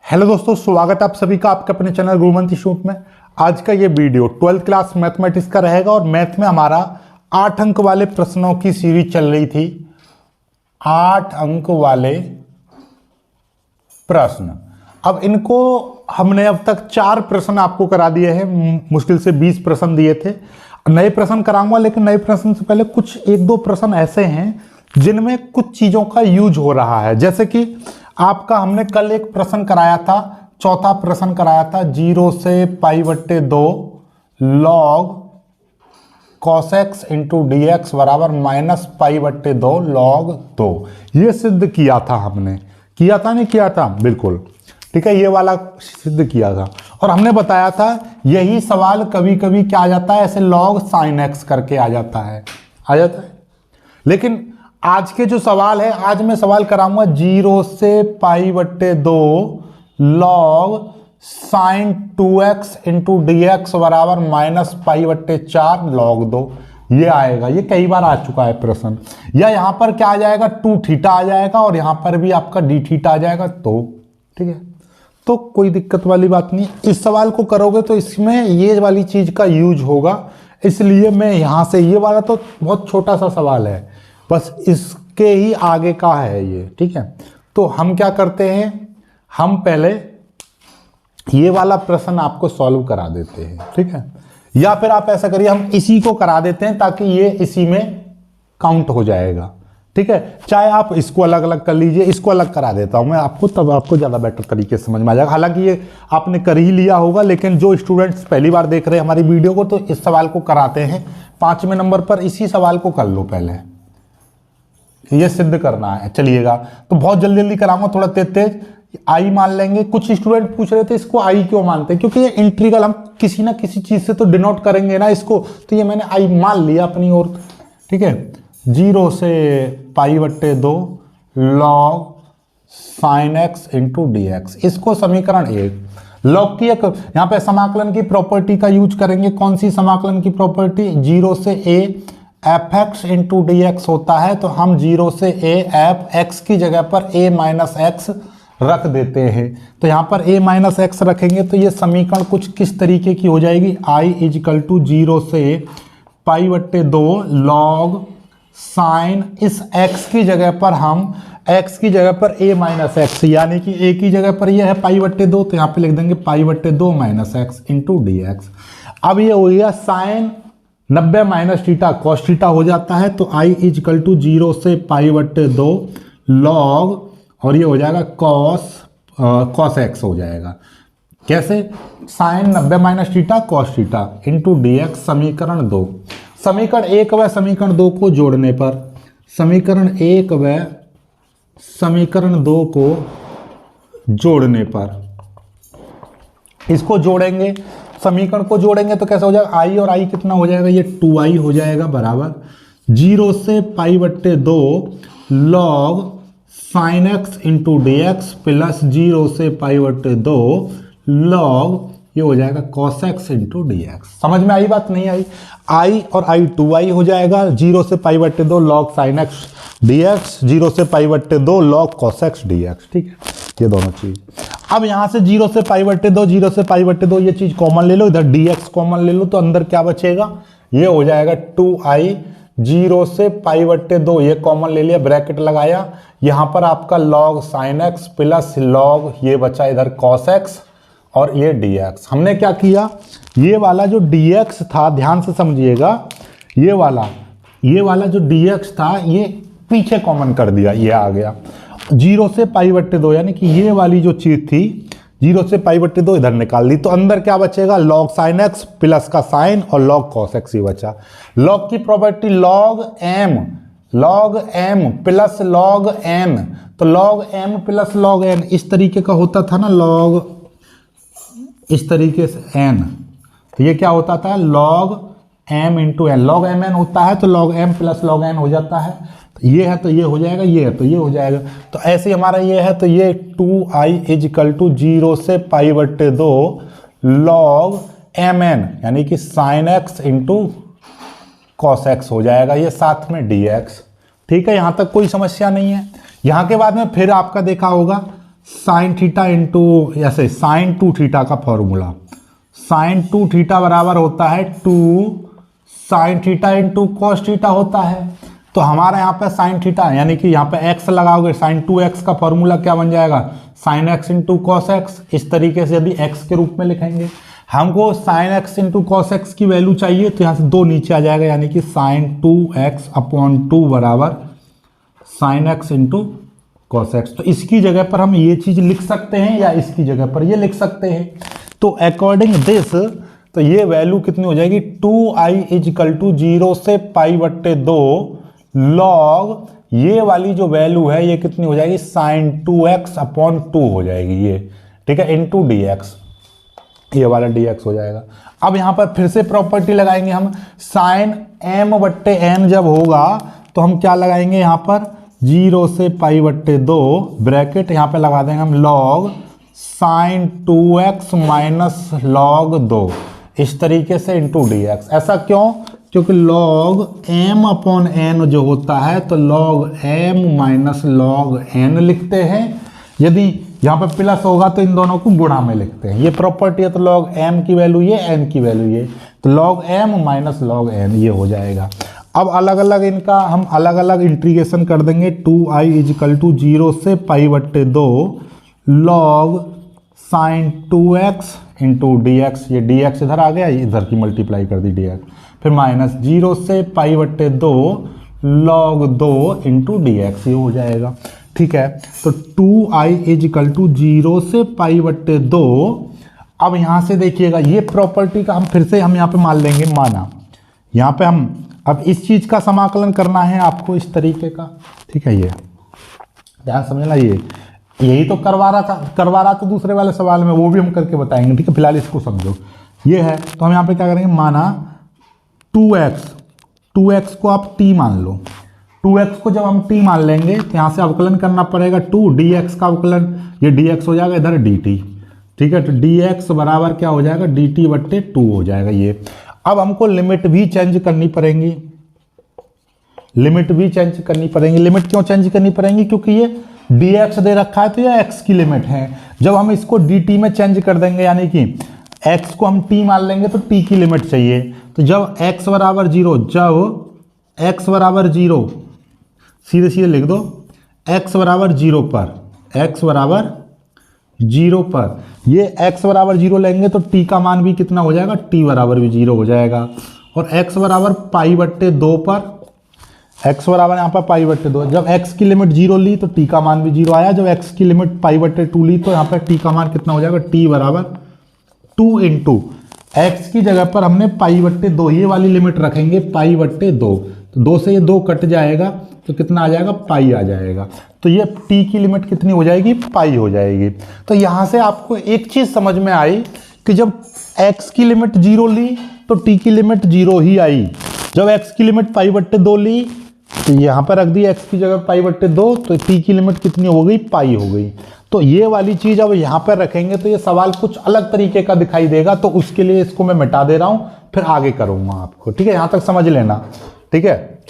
Hello दोस्तों, स्वागत है आप सभी का आपके अपने चैनल गुरुमंत्र इंस्टीट्यूट में। आज का ये वीडियो 12th क्लास मैथमेटिक्स का रहेगा और मैथ में हमारा 8 अंक वाले प्रश्नों की सीरीज चल रही थी। 8 अंक वाले प्रश्न, अब इनको हमने अब तक 4 प्रश्न आपको करा दिए हैं। मुश्किल से 20 प्रश्न दिए थे। नए प्रश्न कराऊंगा, लेकिन नए प्रश्न से पहले कुछ 1-2 प्रश्न ऐसे हैं जिनमें कुछ चीज़ों का यूज हो रहा है। जैसे कि आपका हमने कल एक प्रश्न कराया था, चौथा प्रश्न कराया था 0 से π/2 log cos x into D x बराबर -π/2 log 2। ये सिद्ध किया था हमने, किया था नहीं किया था, बिल्कुल ठीक है, ये वाला सिद्ध किया था। और हमने बताया था यही सवाल कभी कभी क्या आ जाता है, ऐसे log sin x करके आ जाता है। लेकिन आज के जो सवाल है, आज मैं सवाल कराऊंगा 0 से π/2 log sin 2x into D x बराबर -π/4 log 2। ये आएगा, ये कई बार आ चुका है प्रश्न। या यहाँ पर क्या आ जाएगा, 2θ आ जाएगा और यहाँ पर भी आपका dθ आ जाएगा। तो ठीक है, तो कोई दिक्कत वाली बात नहीं। इस सवाल को करोगे तो इसमें ये वाली चीज़ का यूज होगा, इसलिए मैं यहाँ से, ये वाला तो बहुत छोटा सा सवाल है, बस इसके ही आगे का है ये। ठीक है, तो हम क्या करते हैं, हम पहले ये वाला प्रश्न आपको सॉल्व करा देते हैं। ठीक है, या फिर आप ऐसा करिए, हम इसी को करा देते हैं ताकि ये इसी में काउंट हो जाएगा। ठीक है, चाहे आप इसको अलग अलग कर लीजिए, इसको अलग करा देता हूं मैं आपको, तब आपको ज़्यादा बेटर तरीके से समझ में आ जाएगा। हालांकि ये आपने कर ही लिया होगा, लेकिन जो स्टूडेंट्स पहली बार देख रहे हैं हमारी वीडियो को, तो इस सवाल को कराते हैं 5वें नंबर पर। इसी सवाल को कर लो पहले, ये सिद्ध करना है। चलिएगा, तो बहुत जल्दी जल्दी कराऊंगा, थोड़ा तेज तेज। आई मान लेंगे। कुछ स्टूडेंट पूछ रहे थे इसको आई क्यों मानते हैं, क्योंकि ये इंटीग्रल हम किसी ना किसी चीज से तो डिनोट करेंगे ना इसको, तो ये मैंने आई मान लिया अपनी ओर। ठीक है, 0 से π/2 log sin x into D x, इसको समीकरण 1 लॉग की एक यहाँ पे समाकलन की प्रॉपर्टी का यूज करेंगे। कौन सी समाकलन की प्रॉपर्टी, 0 से a fx into D x होता है, तो हम 0 से a fx की जगह पर a माइनस एक्स रख देते हैं। तो यहाँ पर a माइनस एक्स रखेंगे तो ये समीकरण कुछ किस तरीके की हो जाएगी, i = 0 से π/2 log sin, इस x की जगह पर हम x की जगह पर a माइनस एक्स, यानी कि a की जगह पर ये है π/2, तो यहाँ पे लिख देंगे π/2 minus x into D x. अब ये हो गया sine 90 minus theta cos theta हो जाता है, तो i = 0 से π/2 log, और ये हो जाएगा cos x हो जाएगा। कैसे, sine 90 minus theta cos theta into D X. समीकरण 2, समीकरण 1 व समीकरण 2 को जोड़ने पर, समीकरण 1 व समीकरण 2 को जोड़ने पर, इसको जोड़ेंगे, समीकरण को जोड़ेंगे तो कैसा हो जाएगा, i और i कितना हो जाएगा, ये 2i हो जाएगा बराबर 0 से π/2 log sin x into D x plus 0 से π/2 log, ये हो जाएगा cos x into D x. समझ में आई बात, नहीं आई, i और i 2i हो जाएगा, 0 से π/2 log sin x dx, 0 से π/2 log cos x dx। ठीक है, ये दोनों चीज। अब यहाँ से 0 से π/2, 0 से π/2 ये चीज कॉमन ले लो, इधर dx कॉमन ले लो, तो अंदर क्या बचेगा, ये हो जाएगा 2i, 0 से π/2 ये कॉमन ले लिया, ब्रैकेट लगाया, यहाँ पर आपका log sin x plus log ये बचा इधर cos x और ये dx। हमने क्या किया, ये वाला जो dx था, ध्यान से समझिएगा, ये वाला जो dx था ये पीछे कॉमन कर दिया, ये आ गया 0 से π/2, यानी कि ये वाली जो चीज थी 0 से π/2 इधर निकाल दी, तो अंदर क्या बचेगा, log sin x प्लस का साइन और log cos x ही बचा। log की property log m plus log n, तो log m plus log n इस तरीके का होता था ना, log इस तरीके से n, तो ये क्या होता था, log m into n, log mn होता है तो log m plus log n हो जाता है। तो ये है तो ये हो जाएगा, ये है तो ये हो जाएगा। तो ऐसे हमारा ये है, तो ये 2i = 0 से π/2 log mn, यानी कि sin x into cos x हो जाएगा, ये साथ में dx। ठीक है, यहाँ तक कोई समस्या नहीं है। यहाँ के बाद में फिर आपका देखा होगा साइन थीटा इंटू ऐसे साइन 2 थीटा का फॉर्मूला, साइन 2 थीटा बराबर होता है 2 sine theta into cos theta होता है। तो हमारा यहाँ पे साइन थीटा यानी कि यहाँ पे x लगाओगे, साइन 2x का फॉर्मूला क्या बन जाएगा, sine x into cos X. इस तरीके से यदि x के रूप में लिखेंगे, हमको sine x into cos X की वैल्यू चाहिए तो यहाँ से 2 नीचे आ जाएगा, यानी कि साइन 2x अपॉन 2 बराबर sine x into cos X. तो इसकी जगह पर हम ये चीज लिख सकते हैं या इसकी जगह पर ये लिख सकते हैं। तो अकॉर्डिंग दिस तो ये वैल्यू कितनी हो जाएगी, 2i इजिकल टू 0 से पाई बट्टे 2 लॉग ये वाली जो वैल्यू है ये कितनी हो जाएगी, साइन 2x अपॉन 2 हो जाएगी ये, ठीक है, इंटू dx, ये वाला dx हो जाएगा। अब यहाँ पर फिर से प्रॉपर्टी लगाएंगे हम, साइन m बट्टे n जब होगा तो हम क्या लगाएंगे यहाँ पर, 0 से पाई बट्टे 2 ब्रैकेट यहाँ पे लगा देंगे हम log sign 2x minus log 2, इस तरीके से इंटू dx। ऐसा क्यों, क्योंकि लॉग m अपॉन n जो होता है तो log m minus log n लिखते हैं, यदि यहाँ पे प्लस होगा तो इन दोनों को गुणा में लिखते हैं। ये प्रॉपर्टी है, तो लॉग m की वैल्यू ये, n की वैल्यू ये, तो log m minus log n ये हो जाएगा। अब अलग अलग इनका हम अलग अलग इंटीग्रेशन कर देंगे, 2i इजिकल टू 0 से पाई बट्टे 2 log sign 2x into dx, ये dx इधर आ गया, इधर की मल्टीप्लाई कर दी dx, फिर माइनस 0 से पाई बट्टे 2 लॉग 2 इंटू dx, ये हो जाएगा, ठीक है। तो 2i इजिकल टू 0 से पाई बट्टे 2। अब यहाँ से देखिएगा ये प्रॉपर्टी का हम फिर से हम यहाँ पे मान लेंगे, माना यहाँ पे हम अब इस चीज का समाकलन करना है आपको इस तरीके का, ठीक है, ये ध्यान समझना, ये यही तो करवा रहा था दूसरे वाले सवाल में, वो भी हम करके बताएंगे, ठीक है, फिलहाल इसको समझो। ये है तो हम यहाँ पे क्या करेंगे, माना 2x को आप t मान लो, 2x को जब हम t मान लेंगे तो यहाँ से अवकलन करना पड़ेगा 2 dx का अवकलन, ये dx हो जाएगा इधर dt, ठीक है, तो dx बराबर क्या हो जाएगा, dt बट्टे 2 हो जाएगा ये। अब हमको लिमिट भी चेंज करनी पड़ेगी, लिमिट भी चेंज करनी पड़ेंगी। लिमिट क्यों चेंज करनी पड़ेंगी, क्योंकि ये dx दे रखा है तो ये x की लिमिट है। जब हम इसको dt में चेंज कर देंगे, यानी कि x को हम t मान लेंगे तो t की लिमिट चाहिए, तो जब x बराबर 0, जब x बराबर 0, सीधे सीधे लिख दो, x बराबर 0 पर, x बराबर 0 पर ये x बराबर 0 लेंगे तो t का मान भी कितना हो जाएगा, t बराबर भी 0 हो जाएगा। और x बराबर पाई बट्टे 2 पर, x बराबर यहाँ पर पाई बट्टे 2, जब x की लिमिट 0 ली तो t का मान भी 0 आया, जब x की लिमिट पाई बट्टे 2 ली तो यहाँ पर t का मान कितना हो जाएगा, t बराबर 2 इंटू x की जगह पर हमने पाई बट्टे 2 ये वाली लिमिट रखेंगे, पाई बट्टे 2, तो 2 से ये 2 कट जाएगा तो कितना आ जाएगा, पाई आ जाएगा। तो ये t की लिमिट कितनी हो जाएगी, पाई हो जाएगी। तो यहाँ से आपको एक चीज़ समझ में आई कि जब x की लिमिट 0 ली तो t की लिमिट 0 ही आई, जब x की लिमिट पाई बट्टे 2 ली तो यहाँ पर रख दी x की जगह पाई बट्टे 2, तो t की लिमिट कितनी हो गई, पाई हो गई। तो ये वाली चीज़ अब यहाँ पर रखेंगे तो ये सवाल कुछ अलग तरीके का दिखाई देगा, तो उसके लिए इसको मैं मिटा दे रहा हूँ, फिर आगे करूँगा आपको, ठीक है, यहाँ तक समझ लेना, ठीक है,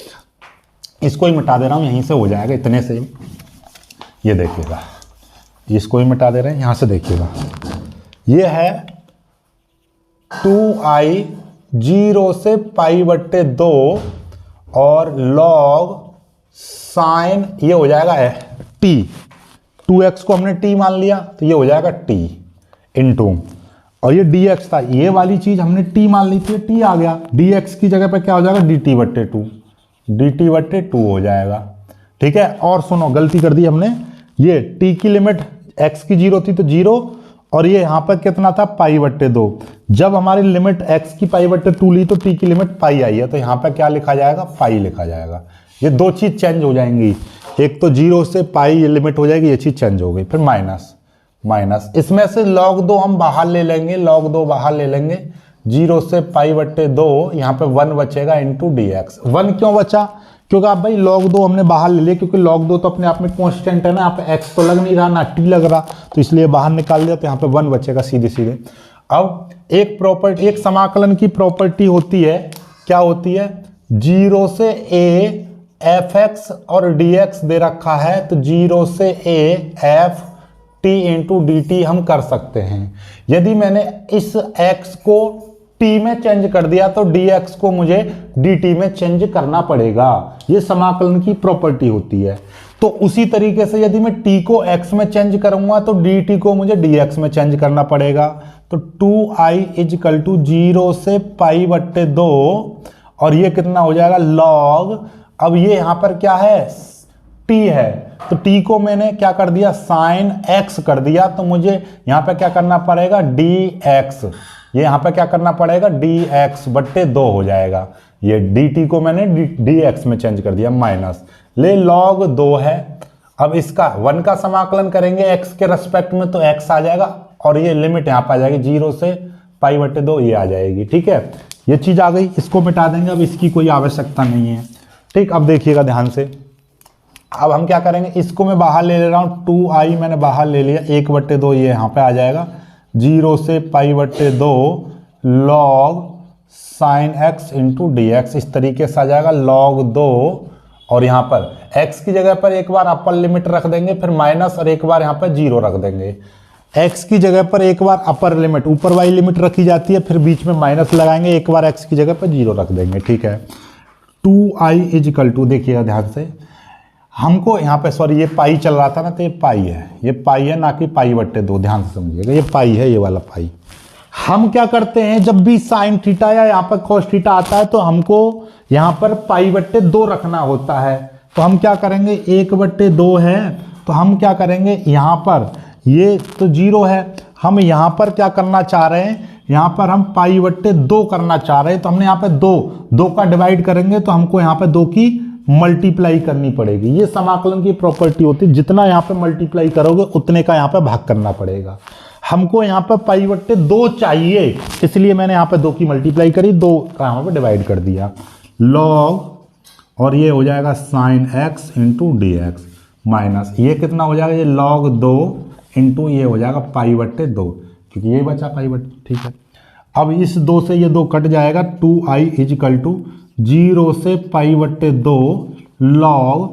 इसको ही मिटा दे रहा हूँ, यहीं से हो जाएगा, इतने से ये देखिएगा, इसको ही मिटा दे रहे हैं, यहाँ से देखिएगा, ये है 2i 0 से पाई बट्टे 2 और लॉग साइन ये हो जाएगा t, 2x को हमने t मान लिया तो ये हो जाएगा t इंटू, और ये dx था, ये वाली चीज हमने t मान ली थी, t आ गया, dx की जगह पे क्या हो जाएगा, dt बट्टे 2, dt बट्टे 2 हो जाएगा, ठीक है। और सुनो, गलती कर दी हमने, ये t की लिमिट x की 0 थी तो 0, और ये यहाँ पर कितना था, पाई बट्टे 2, जब हमारी लिमिट x की पाई बट्टे 2 ली तो t की लिमिट पाई आई है, तो यहाँ पर क्या लिखा जाएगा, पाई लिखा जाएगा। ये दो चीज चेंज हो जाएंगी, एक तो 0 से पाई ये लिमिट हो जाएगी, ये चीज चेंज हो गई, फिर माइनस माइनस, इसमें से log 2 हम बाहर ले लेंगे, log 2 बाहर ले लेंगे, 0 से पाई बट्टे 2, यहाँ पे 1 बचेगा इंटू dx। 1 क्यों बचा, क्योंकि आप भाई log 2 हमने बाहर ले लिया, क्योंकि log 2 तो अपने आप में कांस्टेंट है ना, यहाँ पे x तो लग नहीं रहा, ना t लग रहा, तो इसलिए बाहर निकाल दिया, तो यहाँ पे 1 बचेगा सीधे सीधे। अब एक समाकलन की प्रॉपर्टी होती है, क्या होती है, 0 से a fx और dx दे रखा है, तो 0 से a f T into D T हम कर सकते हैं। यदि मैंने इस x को t में चेंज कर दिया तो dx को मुझे dt में चेंज करना पड़ेगा। ये समाकलन की प्रॉपर्टी होती है। तो उसी तरीके से यदि मैं t को x में चेंज करूंगा तो dt को मुझे dx में चेंज करना पड़ेगा। तो 2i इजकल टू 0 से पाई बट्टे 2 और ये कितना हो जाएगा log, अब ये यहां पर क्या है t है तो t को मैंने क्या कर दिया sin x कर दिया, तो मुझे यहां पे क्या करना पड़ेगा dx, ये यहां पे क्या करना पड़ेगा dx बट्टे 2 हो जाएगा। ये dt को मैंने dx में चेंज कर दिया माइनस ले log 2 है। अब इसका 1 का समाकलन करेंगे x के रेस्पेक्ट में तो x आ जाएगा और ये लिमिट यहाँ पे आ जाएगी 0 से पाई बट्टे 2 ये आ जाएगी। ठीक है, ये चीज आ गई, इसको मिटा देंगे, अब इसकी कोई आवश्यकता नहीं है। ठीक, अब देखिएगा ध्यान से, अब हम क्या करेंगे, इसको मैं बाहर ले रहा हूँ, 2i मैंने बाहर ले लिया, 1 बट्टे 2 ये यहाँ पे आ जाएगा 0 से पाई बट्टे 2 log sin x into D x, इस तरीके से आ जाएगा log 2 और यहाँ पर x की जगह पर एक बार अपर लिमिट रख देंगे, फिर माइनस और एक बार यहाँ पर 0 रख देंगे। x की जगह पर एक बार अपर लिमिट, ऊपर वाली लिमिट रखी जाती है, फिर बीच में माइनस लगाएंगे, एक बार x की जगह पर 0 रख देंगे। ठीक है, 2i इजकल टू, देखिएगा ध्यान से, हमको यहाँ पे सॉरी ये पाई चल रहा था ना, तो ये पाई है, ये पाई है ना कि पाई बट्टे 2, ध्यान से समझिएगा, ये पाई है, ये वाला पाई। हम क्या करते हैं, जब भी साइन थीटा या यहाँ पर कॉस थीटा आता है तो हमको यहाँ पर पाई बट्टे 2 रखना होता है। तो हम क्या करेंगे, 1 बट्टे 2 है तो हम क्या करेंगे, यहाँ पर ये तो 0 है, हम यहाँ पर क्या करना चाह रहे हैं, यहाँ पर हम पाई बट्टे 2 करना चाह रहे हैं, तो हमने यहाँ पे 2 का डिवाइड करेंगे तो हमको यहाँ पे 2 की मल्टीप्लाई करनी पड़ेगी। ये समाकलन की प्रॉपर्टी होती है, जितना यहाँ पे मल्टीप्लाई करोगे उतने का यहाँ पे भाग करना पड़ेगा। हमको यहाँ पे पाई बट्टे 2 चाहिए, इसलिए मैंने यहाँ पे 2 की मल्टीप्लाई करी, 2 का यहाँ पे डिवाइड कर दिया log, और ये हो जाएगा sin x into D x minus ये कितना हो जाएगा, ये log 2 इंटू ये हो जाएगा पाई बट्टे 2, क्योंकि ये बचा पाई बट्टे। ठीक है, अब इस 2 से ये 2 कट जाएगा, 2i इजकल टू 0 से पाई बट्टे 2 log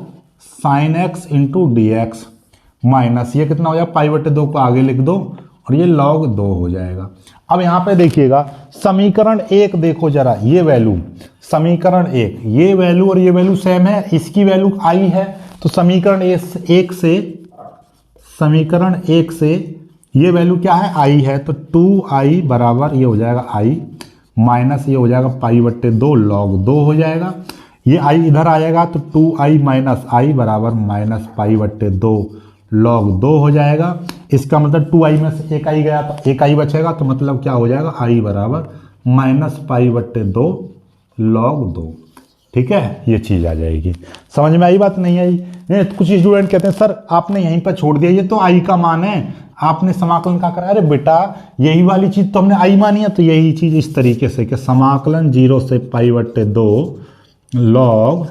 sin x into D x minus ये कितना हो जाएगा, पाई बट्टे 2 को आगे लिख दो और ये log 2 हो जाएगा। अब यहाँ पे देखिएगा समीकरण 1 देखो जरा, ये वैल्यू समीकरण 1, ये वैल्यू और ये वैल्यू सेम है, इसकी वैल्यू i है, तो समीकरण 1 से ये वैल्यू क्या है, i है, तो 2i बराबर ये हो जाएगा i माइनस ये हो जाएगा पाई बट्टे 2 log 2 हो जाएगा। ये i इधर आ जाएगा तो 2i माइनस i बराबर माइनस पाई बट्टे 2 log 2 हो जाएगा। इसका मतलब 2i में से एक i गया तो एक i बचेगा, तो मतलब क्या हो जाएगा, i बराबर माइनस पाई बट्टे 2 log 2। ठीक है, ये चीज़ आ जाएगी। समझ में आई बात, नहीं आई? कुछ स्टूडेंट कहते हैं सर आपने यहीं पर छोड़ दिया, ये तो i का मान है, आपने समाकलन का करा। अरे बेटा यही वाली चीज़ तो हमने i मानी है, तो यही चीज़ इस तरीके से कि समाकलन 0 से पाई बट्टे 2 log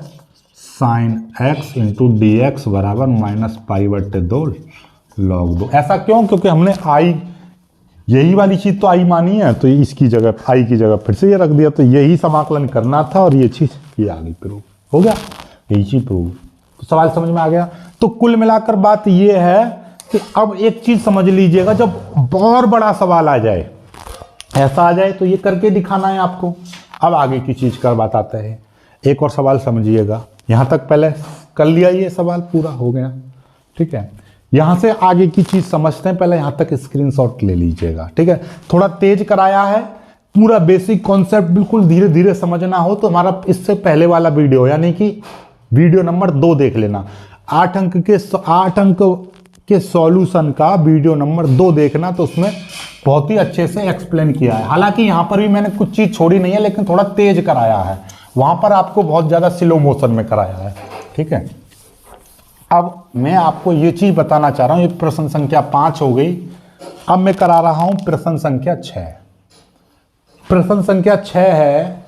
sin x into D x बराबर माइनस पाई बट्टे 2 log 2। ऐसा क्यों? क्योंकि हमने i यही वाली चीज़ तो i मानी है, तो इसकी जगह i की जगह फिर से ये रख दिया, तो यही समाकलन करना था और ये चीज़ ये आ गई, प्रूव हो गया, यही चीज़ प्रूव। तो सवाल समझ में आ गया। तो कुल मिलाकर बात ये है कि अब एक चीज़ समझ लीजिएगा, जब बहुत बड़ा सवाल आ जाए, ऐसा आ जाए, तो ये करके दिखाना है आपको। अब आगे की चीज़ का बात आता है, एक और सवाल समझिएगा, यहाँ तक पहले कर लिया, ये सवाल पूरा हो गया। ठीक है, यहाँ से आगे की चीज़ समझते हैं, पहले यहाँ तक स्क्रीनशॉट ले लीजिएगा। ठीक है, थोड़ा तेज कराया है, पूरा बेसिक कॉन्सेप्ट बिल्कुल धीरे धीरे समझना हो तो हमारा इससे पहले वाला वीडियो यानी कि वीडियो नंबर 2 देख लेना। 8 अंक के सॉल्यूशन का वीडियो नंबर 2 देखना, तो उसमें बहुत ही अच्छे से एक्सप्लेन किया है। हालांकि यहाँ पर भी मैंने कुछ चीज़ छोड़ी नहीं है, लेकिन थोड़ा तेज कराया है, वहाँ पर आपको बहुत ज़्यादा स्लो मोशन में कराया है। ठीक है, अब मैं आपको ये चीज़ बताना चाह रहा हूँ, ये प्रश्न संख्या 5 हो गई। अब मैं करा रहा हूँ प्रश्न संख्या 6। प्रश्न संख्या 6 है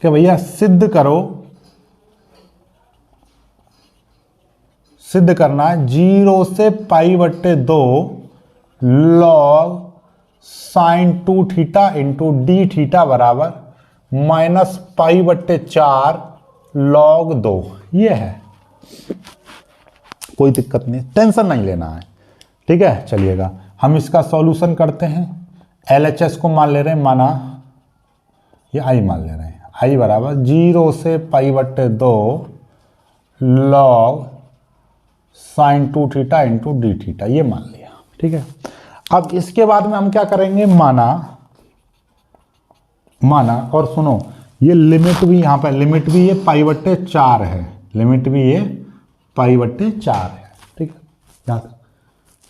कि भैया सिद्ध करना है 0 से पाई बट्टे 2 log sin 2 theta into D theta बराबर माइनस पाई बट्टे 4 log 2। ये है, कोई दिक्कत नहीं, टेंशन नहीं लेना है। ठीक है, चलिएगा हम इसका सॉल्यूशन करते हैं। LHS को मान ले रहे हैं, माना ये आई मान ले रहे हैं, आई बराबर 0 से π/2 log sin 2 theta into D theta, ये मान लिया। ठीक है, अब इसके बाद में हम क्या करेंगे, माना और सुनो, ये लिमिट भी यहाँ पर, लिमिट भी ये π/4 है, लिमिट भी ये π/4 है। ठीक है, यहाँ तक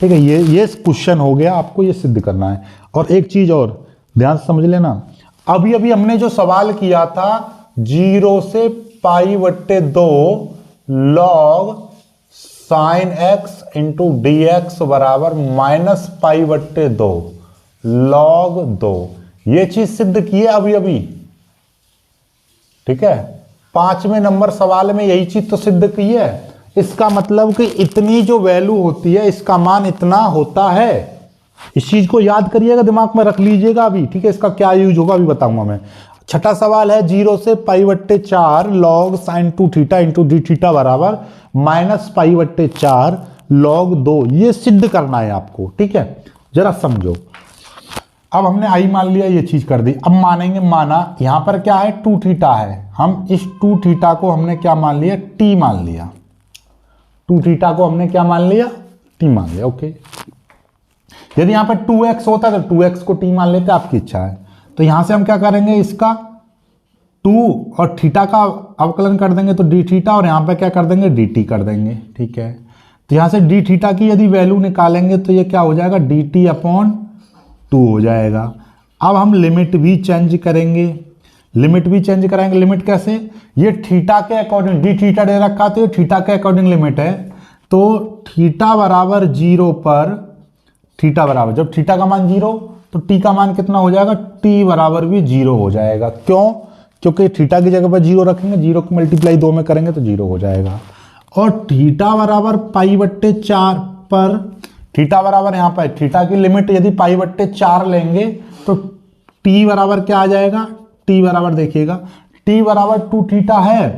ठीक है। ये क्वेश्चन हो गया, आपको ये सिद्ध करना है। और एक चीज और ध्यान से समझ लेना, अभी हमने जो सवाल किया था 0 से π/2 log sin x into D x बराबर -π/2 log 2, ये चीज सिद्ध की है अभी। ठीक है, 5वें नंबर सवाल में यही चीज तो सिद्ध की है। इसका मतलब कि इतनी जो वैल्यू होती है, इसका मान इतना होता है। इस चीज को याद करिएगा, दिमाग में रख लीजिएगा अभी। ठीक है, इसका क्या यूज होगा अभी बताऊंगा मैं। छठा सवाल है 0 से π/4 log sin 2 theta into D theta बराबर -π/4 log 2, ये सिद्ध करना है आपको। ठीक है, जरा समझो। अब हमने आई मान लिया, ये चीज कर दी। अब मानेंगे, माना यहां पर क्या है 2 थीटा है, हम इस 2 थीटा को हमने क्या मान लिया, टी मान लिया। 2 थीटा को हमने क्या मान लिया, टी मान लिया। ओके, यदि यहां पर 2x होता तो 2x को टी मान लेते, आपकी इच्छा है। तो यहां से हम क्या करेंगे, इसका 2 और थीटा का अवकलन कर देंगे तो डी थीटा, और यहां पर क्या कर देंगे, डी टी कर देंगे। ठीक है, तो यहां से डी थीटा की यदि वैल्यू निकालेंगे तो ये क्या हो जाएगा, डी टी अपॉन 2 हो जाएगा। अब हम लिमिट भी चेंज करेंगे, लिमिट कैसे, ये थीटा के अकॉर्डिंग, डी थीटा दे रखा तो ये थीटा के अकॉर्डिंग लिमिट है। तो थीटा बराबर 0 पर, थीटा बराबर, जब थीटा का मान 0 तो टी का मान कितना हो जाएगा, टी बराबर भी 0 हो जाएगा। क्यों, क्योंकि थीटा की जगह पर 0 रखेंगे, 0 को मल्टीप्लाई 2 में करेंगे तो 0 हो जाएगा। और थीटा बराबर π/4 पर, थीटा बराबर यहाँ पर थीटा की लिमिट यदि π/4 लेंगे तो टी बराबर क्या आ जाएगा, टी बराबर देखिएगा, टी बराबर 2 थीटा है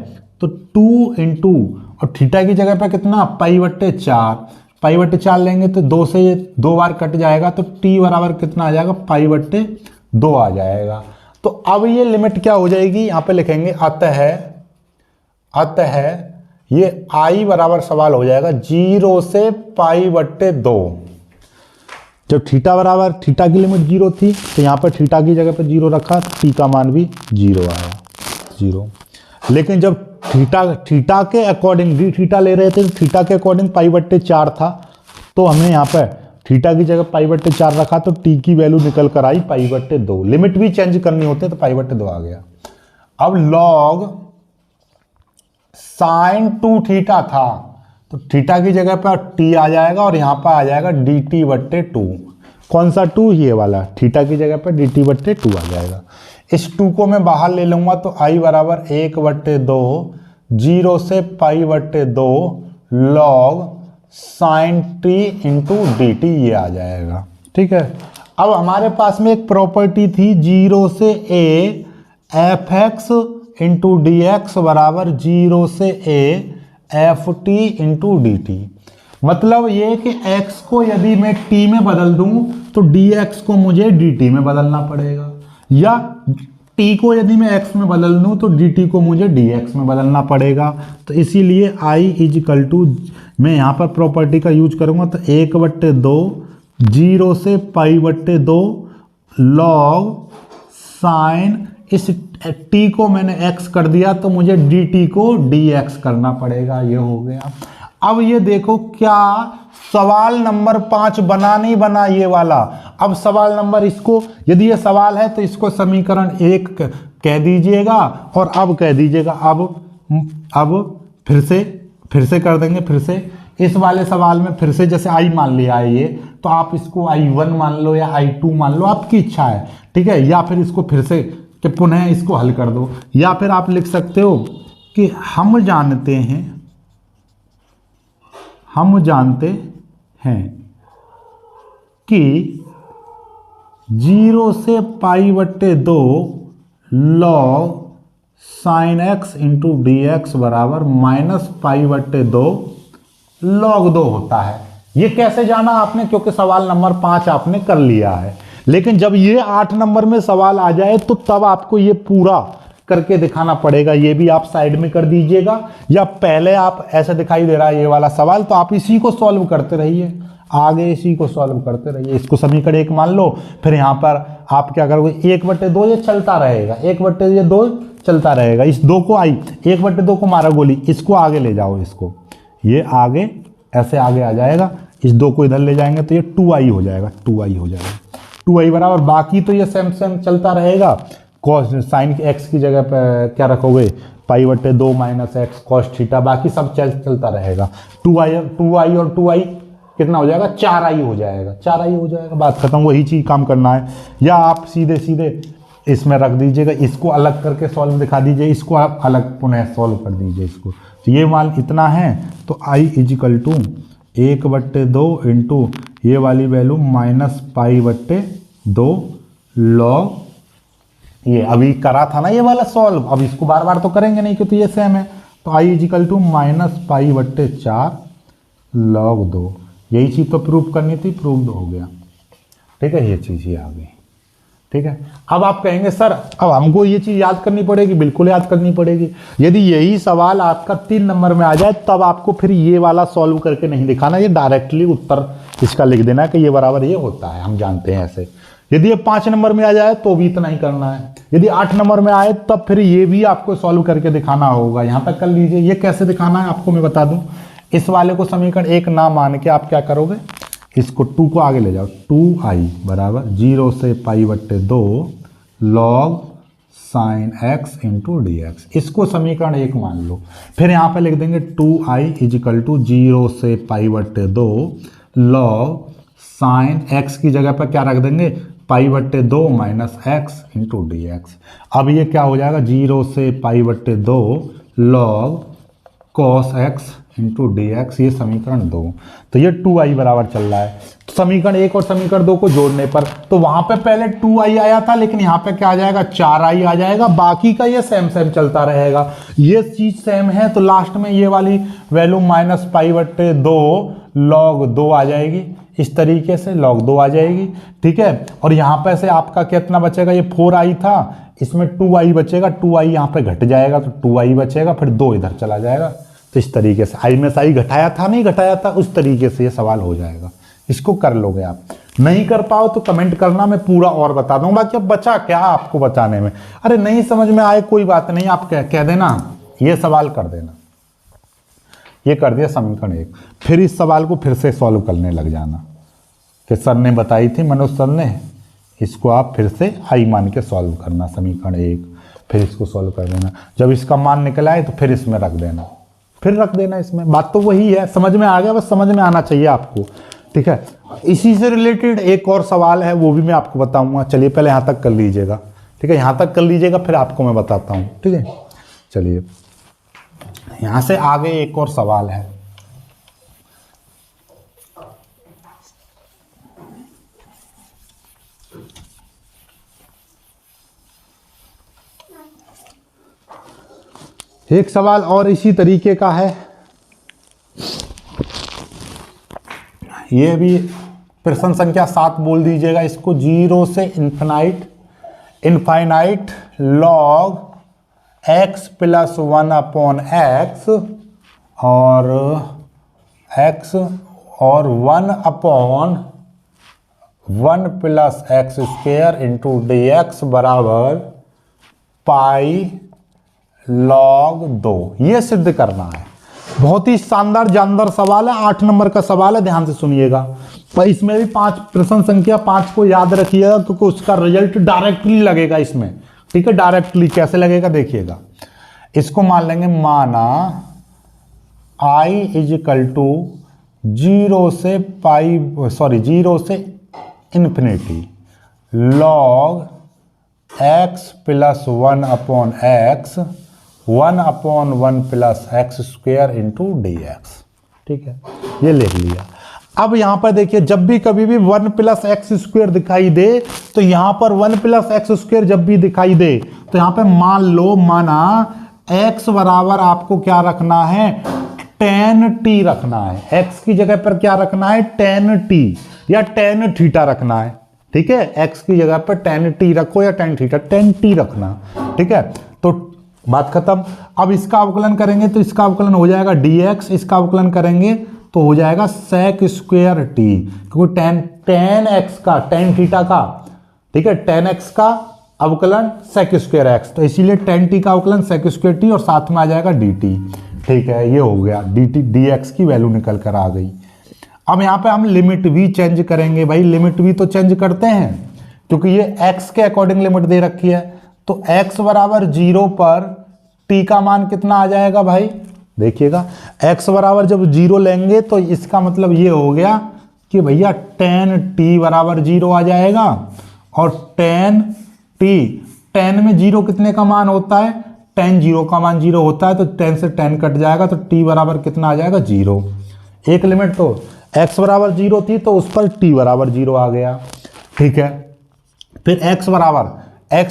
तो 2 इंटू, और थीटा की जगह पे कितना π/4 लेंगे तो 2 से 2 बार कट जाएगा, तो टी बराबर कितना आ जाएगा, π/2 आ जाएगा। तो अब ये लिमिट क्या हो जाएगी, यहाँ पे लिखेंगे अतः ये आई बराबर सवाल हो जाएगा 0 से π/2। जब थीटा बराबर, थीटा की लिमिट 0 थी तो यहाँ पर थीटा की जगह पर 0 रखा, टी का मान भी 0 आया, 0। लेकिन जब थीटा के अकॉर्डिंग डी थीटा ले रहे थे तो थीटा के अकॉर्डिंग π/4 था, तो हमने यहाँ पर थीटा की जगह π/4 रखा तो टी की वैल्यू निकल कर आई π/2। लिमिट भी चेंज करनी होती है तो π/2 आ गया। अब log sin 2 थीटा था तो थीटा की जगह पर टी आ जाएगा और यहाँ पर आ जाएगा dt/2। कौन सा 2, ये वाला, थीटा की जगह पर dt/2 आ जाएगा। इस 2 को मैं बाहर ले लूंगा तो आई बराबर 1/2 0 से π/2 log sin t into D T, ये आ जाएगा। ठीक है, अब हमारे पास में एक प्रॉपर्टी थी 0 से a fx into D x बराबर 0 से a F T into D T. मतलब ये कि x को यदि मैं t में बदल दूं तो dx को मुझे dt में बदलना पड़ेगा, या t को यदि मैं x में बदल दूं तो dt को मुझे dx में बदलना पड़ेगा। तो इसीलिए i इजिकल टू, मैं यहाँ पर प्रॉपर्टी का यूज करूंगा तो 1/2 0 से π/2 log साइन, इस t को मैंने x कर दिया तो मुझे dt को dx करना पड़ेगा, ये हो गया। अब ये देखो क्या सवाल नंबर 5 बना नहीं बना ये वाला। अब सवाल नंबर, इसको यदि ये सवाल है तो इसको समीकरण 1 कह दीजिएगा और अब कह दीजिएगा। अब फिर से कर देंगे, फिर से इस वाले सवाल में फिर से जैसे i मान लिया है ये, तो आप इसको i1 मान लो या i2 मान लो, आपकी इच्छा है। ठीक है, या फिर इसको फिर से कि पुनः इसको हल कर दो, या फिर आप लिख सकते हो कि हम जानते हैं कि 0 से π/2 log sin x into D x बराबर -π/2 log 2 होता है। ये कैसे जाना आपने, क्योंकि सवाल नंबर 5 आपने कर लिया है। लेकिन जब ये 8 नंबर में सवाल आ जाए तो तब आपको ये पूरा करके दिखाना पड़ेगा। ये भी आप साइड में कर दीजिएगा, या पहले आप ऐसे दिखाई दे रहा है ये वाला सवाल, तो आप इसी को सॉल्व करते रहिए, आगे इसी को सॉल्व करते रहिए। इसको समीकरण 1 मान लो, फिर यहाँ पर आप क्या करोगे, 1/2 ये चलता रहेगा, 1/2 चलता रहेगा। इस 2 को 1/2 को मारा गोली, इसको आगे ले जाओ, इसको ये आगे ऐसे आगे आ जाएगा, इस 2 को इधर ले जाएंगे तो ये 2i हो जाएगा, 2i हो जाएगा, 2i बराबर, बाकी तो ये सेम सेम चलता रहेगा। कॉस साइन एक्स की जगह पर क्या रखोगे, π/2 - x cos थीटा, बाकी सब चलता रहेगा। 2i और 2i कितना हो जाएगा, 4i हो जाएगा, 4i हो जाएगा, बात खत्म। वही चीज़ काम करना है। या आप सीधे सीधे इसमें रख दीजिएगा, इसको अलग करके सॉल्व दिखा दीजिए, इसको आप अलग पुनः सॉल्व कर दीजिए इसको। तो ये मान इतना है, तो i = 1/2 इंटू ये वाली वैल्यू -π/2 log, ये अभी करा था ना ये वाला सॉल्व, अब इसको बार बार तो करेंगे नहीं क्योंकि ये सेम है। तो i = -π/4 log 2, यही चीज़ तो प्रूव करनी थी, प्रूव हो गया। ठीक है, ये चीज़ ही आ गई। ठीक है, अब आप कहेंगे सर अब हमको ये चीज़ याद करनी पड़ेगी, बिल्कुल याद करनी पड़ेगी। यदि यही सवाल आपका 3 नंबर में आ जाए तब आपको फिर ये वाला सॉल्व करके नहीं दिखाना, ये डायरेक्टली उत्तर इसका लिख देना कि ये बराबर ये होता है, हम जानते हैं ऐसे। यदि ये 5 नंबर में आ जाए तो भी इतना ही करना है, यदि 8 नंबर में आए तब फिर ये भी आपको सॉल्व करके दिखाना होगा। यहाँ तक कर लीजिए। ये कैसे दिखाना है आपको मैं बता दूं। इस वाले को समीकरण 1 ना मान के आप क्या करोगे, इसको 2 को आगे ले जाओ, 2i बराबर 0 से π/2 log sin x × dx, इसको समीकरण 1 मान लो। फिर यहाँ पे लिख देंगे 2i = 0 से π/2 log sin x की जगह पर क्या रख देंगे, π/2 - x × dx। अब ये क्या हो जाएगा, 0 से π/2 log cos x × dx, ये समीकरण 2। तो ये 2i बराबर चल रहा है। तो समीकरण 1 और समीकरण 2 को जोड़ने पर तो वहां पे पहले 2i आया था, लेकिन यहाँ पे क्या आ जाएगा, 4i आ जाएगा, बाकी का ये सेम सेम चलता रहेगा। ये चीज सेम है तो लास्ट में ये वाली वैल्यू -π/2 log 2 आ जाएगी, इस तरीके से log 2 आ जाएगी। ठीक है, और यहाँ पे से आपका कितना बचेगा, ये 4i था, इसमें 2i बचेगा, 2i यहाँ पे घट जाएगा तो 2i बचेगा, फिर 2 इधर चला जाएगा। तो इस तरीके से i में से i घटाया था नहीं घटाया था, उस तरीके से ये सवाल हो जाएगा। इसको कर लोगे आप। नहीं कर पाओ तो कमेंट करना, मैं पूरा और बता दूंगा। बाकी अब बचा क्या आपको बताने में, अरे नहीं समझ में आए कोई बात नहीं, आप कह देना ये सवाल कर देना। ये कर दिया समीकरण 1, फिर इस सवाल को फिर से सॉल्व करने लग जाना कि सर ने बताई थी, मनोज सर ने, इसको आप फिर से i मान के सॉल्व करना समीकरण 1, फिर इसको सॉल्व कर देना। जब इसका मान निकल आए तो फिर इसमें रख देना, फिर रख देना इसमें। बात तो वही है, समझ में आ गया, बस समझ में आना चाहिए आपको। ठीक है, इसी से रिलेटेड एक और सवाल है, वो भी मैं आपको बताऊंगा। चलिए पहले यहाँ तक कर लीजिएगा। ठीक है, यहाँ तक कर लीजिएगा, फिर आपको मैं बताता हूँ। ठीक है, चलिए यहाँ से आगे एक और सवाल है। एक सवाल और इसी तरीके का है, ये भी प्रश्न संख्या 7 बोल दीजिएगा इसको। 0 से इनफाइनाइट log x + 1/x और x और 1/1 + x² × dx बराबर पाई log 2, ये सिद्ध करना है। बहुत ही शानदार जानदार सवाल है, 8 नंबर का सवाल है, ध्यान से सुनिएगा। पर इसमें भी 5 प्रश्न संख्या 5 को याद रखिएगा, क्योंकि उसका रिजल्ट डायरेक्टली लगेगा इसमें। ठीक है, डायरेक्टली कैसे लगेगा देखिएगा। इसको मान लेंगे, माना i = 0 से infinity log x + 1/x 1/1 + x² × dx। ठीक है, ये लिख लिया। अब यहां पर देखिए, जब भी कभी भी 1 + x² दिखाई दे तो यहां पर 1 + x² जब भी दिखाई दे तो यहां पे मान लो, माना x बराबर आपको क्या रखना है, tan t रखना है, x की जगह पर क्या रखना है, tan t या tan थीटा रखना है, ठीक है। x की जगह पर tan t रखो या tan थीटा, tan t रखना, ठीक है। तो बात खत्म। अब इसका अवकलन करेंगे तो इसका अवकलन हो जाएगा dx, इसका अवकलन करेंगे तो हो जाएगा sec स्क्वायर t, क्योंकि tan x का, tan थीटा का, ठीक है, tan x का अवकलन sec स्क्वायर x, तो इसीलिए tan t का अवकलन sec स्क्वायर t और साथ में आ जाएगा dt, ठीक है। ये हो गया dt, dx की वैल्यू निकल कर आ गई। अब यहाँ पे हम लिमिट भी चेंज करेंगे भाई, लिमिट भी तो चेंज करते हैं क्योंकि ये x के अकॉर्डिंग लिमिट दे रखी है। तो x बराबर 0 पर t का मान कितना आ जाएगा भाई, देखिएगा x बराबर जब 0 लेंगे तो इसका मतलब ये हो गया कि भैया tan t बराबर 0 आ जाएगा, और tan t, tan में 0 कितने का मान होता है, tan 0 का मान 0 होता है, तो tan से tan कट जाएगा, तो t बराबर कितना आ जाएगा 0। एक लिमिट तो x बराबर 0 थी तो उस पर t बराबर 0 आ गया, ठीक है। फिर x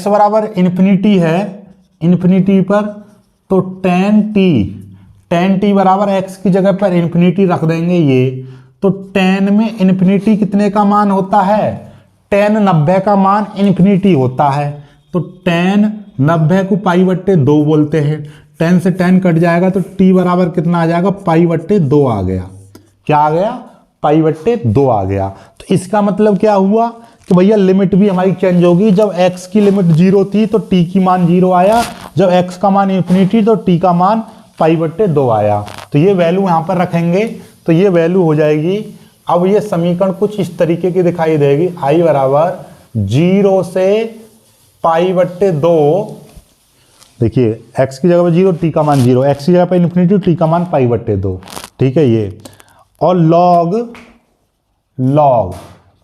बराबर इन्फिनिटी है, इन्फिनिटी पर तो tan t बराबर x की जगह पर इन्फिनिटी रख देंगे ये, तो tan में इन्फिनिटी कितने का मान होता है, tan 90 का मान इन्फिनिटी होता है, तो tan 90 को π/2 बोलते हैं, tan से tan कट जाएगा तो t बराबर कितना आ जाएगा, π/2 आ गया। क्या आ गया, π/2 आ गया। तो इसका मतलब क्या हुआ कि भैया लिमिट भी हमारी चेंज होगी। जब x की लिमिट 0 थी तो t की मान 0 आया, जब x का मान इन्फिनिटी तो t का मान π/2 आया। तो ये वैल्यू यहाँ पर रखेंगे तो ये वैल्यू हो जाएगी। अब ये समीकरण कुछ इस तरीके की दिखाई देगी, i बराबर 0 से π/2, देखिए x की जगह पर 0, t का मान 0, x की जगह पर इन्फिनिटी, t का मान π/2, ठीक है ये। और log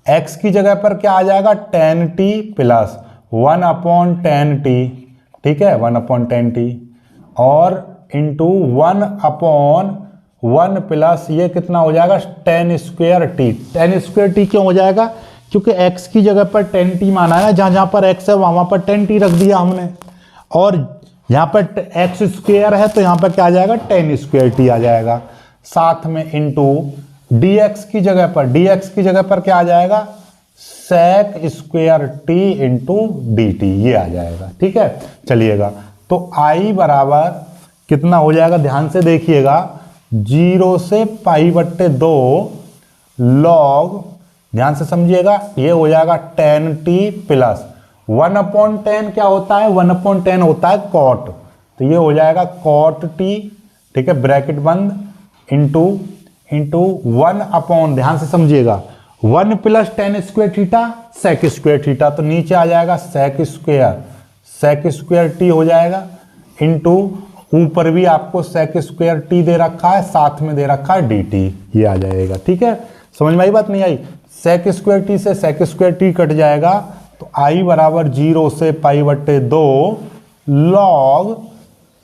x की जगह पर क्या आ जाएगा, tan t plus 1/tan t, ठीक है, 1/tan t, और इंटू 1/1 प्लस ये कितना हो जाएगा, tan square t। tan square t क्यों हो जाएगा, क्योंकि x की जगह पर tan t माना है, जहाँ जहाँ पर x है वहाँ पर tan t रख दिया हमने, और यहाँ पर x स्क्वायर है तो यहाँ पर क्या आ जाएगा, tan स्क्वायर t आ जाएगा। साथ में इंटू dx की जगह पर क्या आ जाएगा, sec square t into dt, ये आ जाएगा, ठीक है। चलिएगा तो i बराबर कितना हो जाएगा, ध्यान से देखिएगा, 0 से π/2 log, ध्यान से समझिएगा, ये हो जाएगा tan t प्लस 1/tan क्या होता है, 1/tan होता है cot, तो ये हो जाएगा cot t, ठीक है, ब्रैकेट बंद, इंटू 1/, ध्यान से समझिएगा, 1 plus tan square theta sec square theta, तो नीचे आ जाएगा sec स्क्वायर t हो जाएगा, इंटू ऊपर भी आपको sec स्क्वायर t दे रखा है, साथ में दे रखा है dt, ये आ जाएगा, ठीक है। समझ में आई बात, नहीं आई, sec स्क्वायर t से sec स्क्वायर t कट जाएगा, तो i बराबर 0 से π/2 log,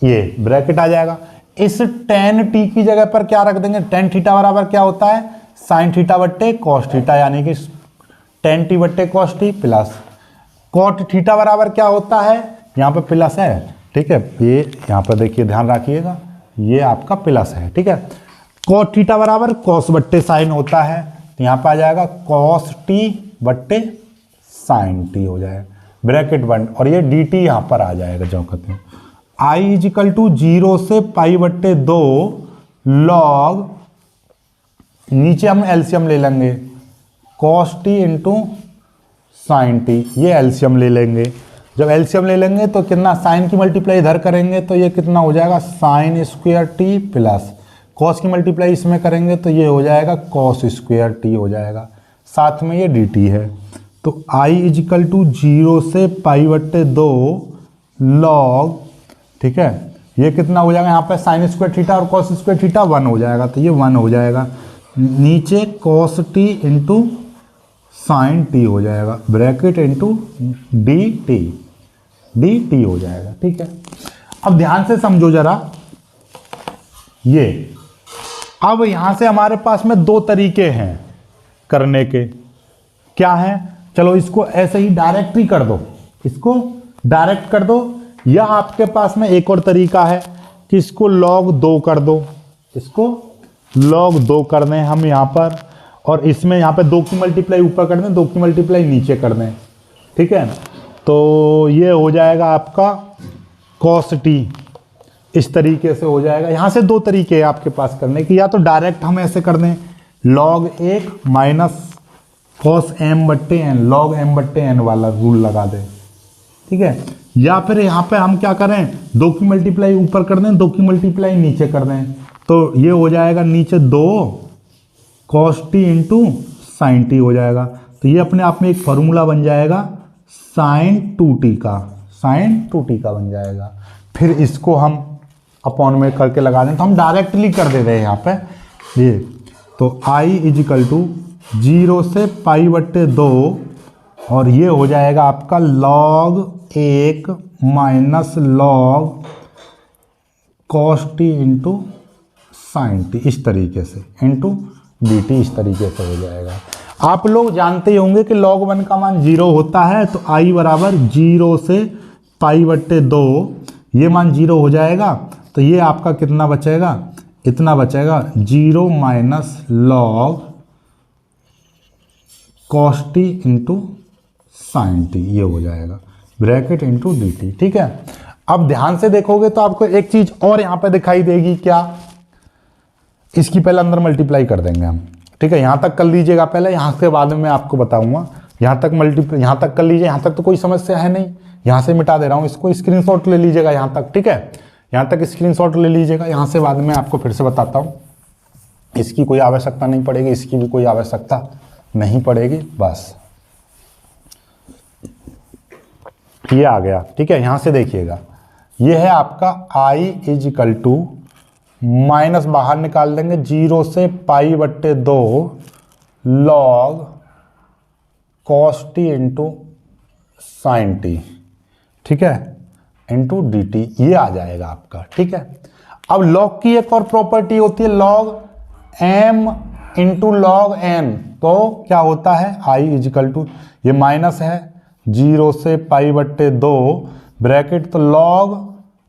ये ब्रैकेट आ जाएगा। इस tan t की जगह पर क्या रख देंगे, tan थीटा बराबर क्या होता है, sin थीटा बट्टे cos थीटा, यानी कि tan t बट्टे cos t plus cot theta बराबर क्या होता है, यहाँ पे प्लस है, ठीक है, ये यहाँ पर देखिए ध्यान रखिएगा, ये आपका प्लस है, ठीक है। cot थीटा बराबर cos बट्टे sin होता है, तो यहाँ पे आ जाएगा cos t बट्टे sin t हो जाएगा, ब्रैकेट बंद, और ये dt यहाँ पर आ जाएगा, जो कहते हैं i इजिकल टू 0 से π/2 log, नीचे हम एलसीएम ले लेंगे, cos t into sine t, ये एलसीएम ले लेंगे। जब एलसीएम ले लेंगे तो कितना, साइन की मल्टीप्लाई इधर करेंगे तो ये कितना हो जाएगा, sine square t plus cos की मल्टीप्लाई इसमें करेंगे तो ये हो जाएगा कॉस स्क्वायर t हो जाएगा, साथ में ये dt है। तो i इजिकल टू 0 से π/2 log, ठीक है, ये कितना हो जाएगा, यहाँ पे साइन स्क्वायर थीटा और कॉस स्क्वायर थीटा 1 हो जाएगा, तो ये 1 हो जाएगा, नीचे cos t into sine t हो जाएगा, ब्रैकेट इंटू dt हो जाएगा, ठीक है। अब ध्यान से समझो जरा, ये अब यहां से हमारे पास में दो तरीके हैं करने के, क्या है, चलो इसको ऐसे ही डायरेक्ट ही कर दो, इसको डायरेक्ट कर दो, या आपके पास में एक और तरीका है कि इसको log 2 कर दो, इसको log 2 कर दें हम यहाँ पर, और इसमें यहाँ पे 2 की मल्टीप्लाई ऊपर कर दें, 2 की मल्टीप्लाई नीचे कर दें, ठीक है। तो ये हो जाएगा आपका cos t, इस तरीके से हो जाएगा। यहाँ से 2 तरीके हैं आपके पास करने की, या तो डायरेक्ट हम ऐसे कर दें log 1 minus cos m/n, log m/n वाला रूल लगा दें, ठीक है। या फिर यहाँ पे हम क्या करें, 2 की मल्टीप्लाई ऊपर कर दें, 2 की मल्टीप्लाई नीचे कर दें, तो ये हो जाएगा नीचे 2 cos t into sine T हो जाएगा। तो ये अपने आप में एक फॉर्मूला बन जाएगा sin 2t का, sin 2t का बन जाएगा। फिर इसको हम अपॉन में करके लगा दें, तो हम डायरेक्टली कर दे रहे हैं यहाँ पे ये। तो i इजिकल टू 0 से π/2, और ये हो जाएगा आपका log 1 minus log cos t into sine T, इस तरीके से इंटू डी टी, इस तरीके से हो जाएगा। आप लोग जानते ही होंगे कि log 1 का मान 0 होता है, तो i बराबर 0 से π/2, ये मान 0 हो जाएगा। तो ये आपका कितना बचेगा, इतना बचेगा 0 minus log cos t into sine T, ये हो जाएगा ब्रैकेट इंटू डी टी, ठीक है। अब ध्यान से देखोगे तो आपको एक चीज और यहाँ पे दिखाई देगी, क्या, इसकी पहले अंदर मल्टीप्लाई कर देंगे हम, ठीक है। यहाँ तक कर लीजिएगा पहले, यहाँ से बाद में मैं आपको बताऊंगा। यहाँ तक कर लीजिए, यहाँ तक तो कोई समस्या है नहीं। यहाँ से मिटा दे रहा हूँ, इसको स्क्रीनशॉट ले लीजिएगा यहाँ तक, ठीक है। यहाँ तक स्क्रीनशॉट ले लीजिएगा, यहाँ से बाद में आपको फिर से बताता हूँ। इसकी कोई आवश्यकता नहीं पड़ेगी, इसकी भी कोई आवश्यकता नहीं पड़ेगी, बस ये आ गया, ठीक है। यहाँ से देखिएगा, ये है आपका i इजिकल टू माइनस बाहर निकाल देंगे 0 से π/2 log cos t into sine T, ठीक है, इंटू डी टी, ये आ जाएगा आपका, ठीक है। अब log की एक और प्रॉपर्टी होती है log m into log n, तो क्या होता है i इजिकल टू, ये माइनस है 0 से π/2 ब्रैकेट, तो log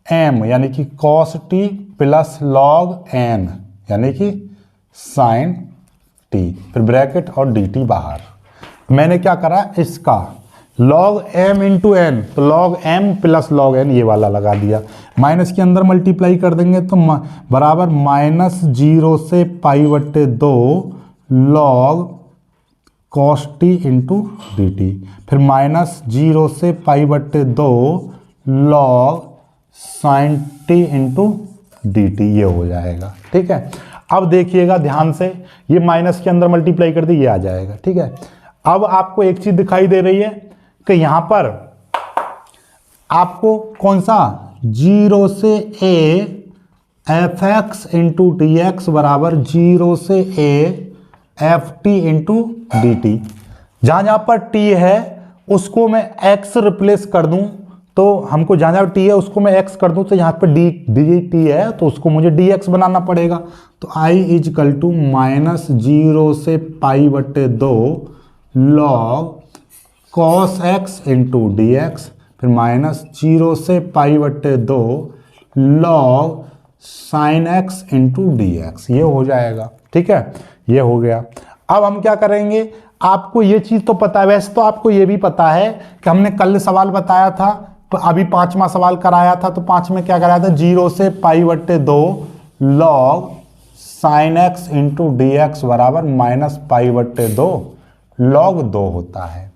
m यानी कि cos t plus log n यानी कि sin t, फिर ब्रैकेट और dt बाहर। मैंने क्या करा, इसका log m इंटू n, तो log m plus log n ये वाला लगा दिया, माइनस के अंदर मल्टीप्लाई कर देंगे तो बराबर माइनस 0 से π/2 log cos t into D T, फिर माइनस 0 से π/2 log sin t into D T, ये हो जाएगा, ठीक है। अब देखिएगा ध्यान से, ये माइनस के अंदर मल्टीप्लाई कर दी, ये आ जाएगा, ठीक है। अब आपको एक चीज दिखाई दे रही है कि यहां पर आपको कौन सा 0 से a F x into D x बराबर 0 से a F T into D T. जहां जहां पर t है उसको मैं x रिप्लेस कर दूं, तो हमको जहां जहां t है उसको मैं x कर दूं, तो यहाँ पर डी टी है तो उसको मुझे dx बनाना पड़ेगा। तो i इजकल टू माइनस 0 से π/2 log cos x into D x, फिर माइनस 0 से π/2 log sin x into D x, ये हो जाएगा, ठीक है, ये हो गया। अब हम क्या करेंगे, आपको ये चीज तो पता है, वैसे तो आपको ये भी पता है कि हमने कल सवाल बताया था, तो अभी 5वां सवाल कराया था, तो 5 में क्या कराया था, 0 से π/2 log sin x into D x बराबर माइनस π/2 log 2 होता है।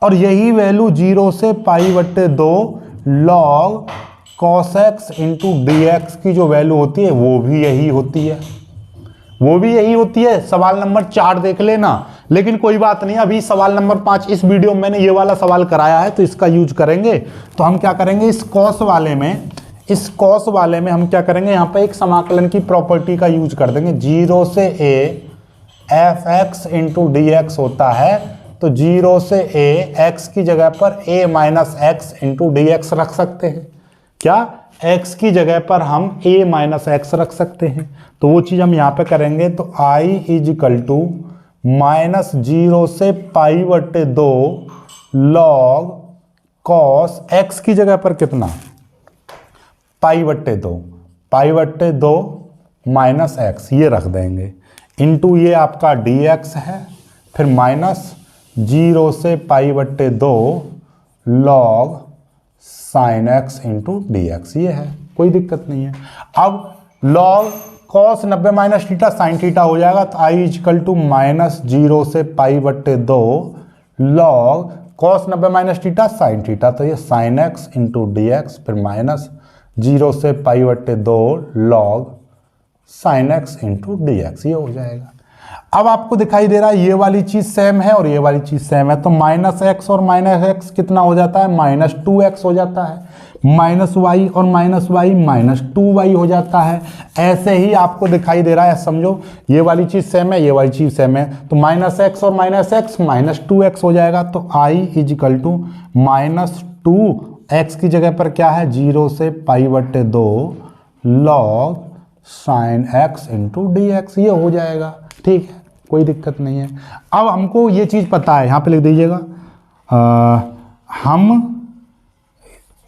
और यही वैल्यू 0 से π/2 log cos x into D x की जो वैल्यू होती है वो भी यही होती है, वो भी यही होती है। सवाल नंबर 4 देख लेना, लेकिन कोई बात नहीं, अभी सवाल नंबर 5 इस वीडियो में मैंने ये वाला सवाल कराया है तो इसका यूज करेंगे। तो हम क्या करेंगे, इस cos वाले में हम क्या करेंगे, यहाँ पे एक समाकलन की प्रॉपर्टी का यूज कर देंगे। 0 से a F x into D x होता है, तो 0 से a x की जगह पर a minus x into D x रख सकते हैं। क्या, x की जगह पर हम a माइनस एक्स रख सकते हैं, तो वो चीज हम यहाँ पे करेंगे। तो i इजिकल टू माइनस 0 से π/2 log cos x की जगह पर कितना, π/2 माइनस एक्स ये रख देंगे, इंटू ये आपका डी एक्स है, फिर माइनस 0 से पाई बट्टे 2 log sine x into D x, ये है, कोई दिक्कत नहीं है। अब log cos 90 minus theta sine theta हो जाएगा, तो आई इजकल टू माइनस 0 से पाई बट्टे 2 log cos 90 minus theta sine theta, तो ये sine x into D x, फिर माइनस 0 से पाई बट्टे 2 log sine x into D x, ये हो जाएगा। अब आपको दिखाई दे रहा है ये वाली चीज सेम है और ये वाली चीज सेम है, तो माइनस एक्स और माइनस एक्स कितना हो जाता है, माइनस 2x हो जाता है, माइनस वाई और माइनस वाई माइनस 2y हो जाता है। ऐसे ही आपको दिखाई दे रहा है, समझो ये वाली चीज सेम है, ये वाली चीज सेम है, तो माइनस एक्स और माइनस एक्स माइनस 2x हो जाएगा, तो i is equal to minus 2x की जगह पर क्या है 0 से पाई बट्टे 2 log sign x into D x, ये हो जाएगा। ठीक है, कोई दिक्कत नहीं है। अब हमको ये चीज पता है, यहां पे लिख दीजिएगा, हम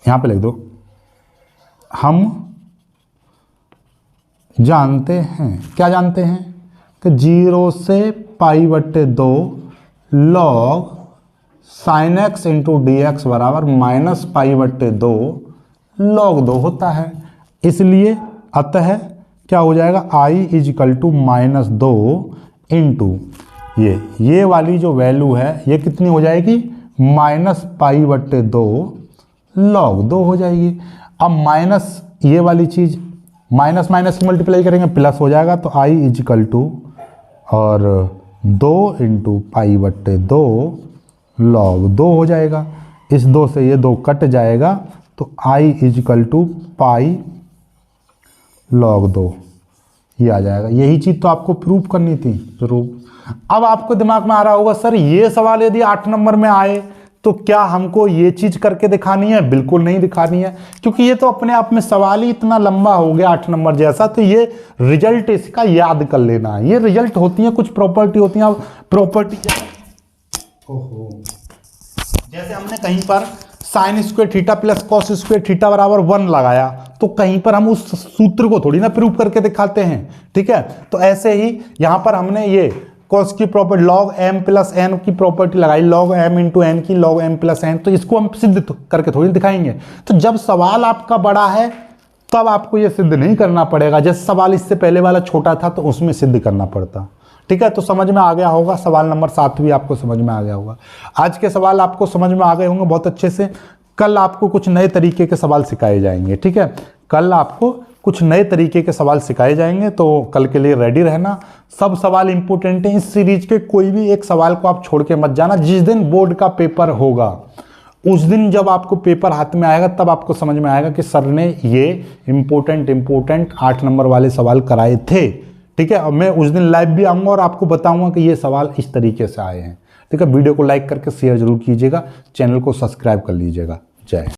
यहां पे लिख दो, हम जानते हैं, क्या जानते हैं कि 0 से पाई बट्टे 2 log sine x into D x बराबर माइनस पाई बट्टे 2 लॉग 2 होता है। इसलिए अतः क्या हो जाएगा, I equal to minus 2 into ये वाली जो वैल्यू है ये कितनी हो जाएगी, माइनस पाई बट्टे 2 लॉग 2 हो जाएगी। अब माइनस ये वाली चीज माइनस माइनस की मल्टीप्लाई करेंगे प्लस हो जाएगा, तो आई इजिकल टू और 2 इंटू पाई बट्टे 2 लॉग 2 हो जाएगा। इस 2 से ये 2 कट जाएगा, तो I equal to pi log 2 ये आ जाएगा। यही चीज तो आपको प्रूफ करनी थी, प्रूफ। अब आपको दिमाग में आ रहा होगा सर ये सवाल यदि 8 नंबर में आए तो क्या हमको ये चीज करके दिखानी है? बिल्कुल नहीं दिखानी है, क्योंकि ये तो अपने आप में सवाल ही इतना लंबा हो गया 8 नंबर जैसा, तो ये रिजल्ट इसका याद कर लेना है। ये रिजल्ट होती है, कुछ प्रॉपर्टी होती है, प्रॉपर्टी जैसे हमने कहीं पर sine square theta plus cos square theta बराबर 1 लगाया, तो कहीं पर हम उस सूत्र को थोड़ी ना प्रूव करके दिखाते हैं। ठीक है, तो ऐसे ही यहां पर हमने ये कॉस की property log m plus N की प्रॉपर्टी लगाई, लॉग m इंटू एन की लॉग m प्लस एन, तो इसको हम सिद्ध करके थोड़ी दिखाएंगे। तो जब सवाल आपका बड़ा है तब आपको ये सिद्ध नहीं करना पड़ेगा, जैसे सवाल इससे पहले वाला छोटा था तो उसमें सिद्ध करना पड़ता। ठीक है, तो समझ में आ गया होगा, सवाल नंबर 7 भी आपको समझ में आ गया होगा। आज के सवाल आपको समझ में आ गए होंगे बहुत अच्छे से। कल आपको कुछ नए तरीके के सवाल सिखाए जाएंगे। ठीक है, कल आपको कुछ नए तरीके के सवाल सिखाए जाएंगे, तो कल के लिए रेडी रहना। सब सवाल इंपॉर्टेंट हैं इस सीरीज के, कोई भी एक सवाल को आप छोड़ के मत जाना। जिस दिन बोर्ड का पेपर होगा उस दिन जब आपको पेपर हाथ में आएगा तब आपको समझ में आएगा कि सर ने ये इंपॉर्टेंट 8 नंबर वाले सवाल कराए थे। ठीक है, और मैं उस दिन लाइव भी आऊँगा और आपको बताऊँगा कि ये सवाल इस तरीके से आए हैं। ठीक है, वीडियो को लाइक करके शेयर जरूर कीजिएगा, चैनल को सब्सक्राइब कर लीजिएगा। जय हिंद।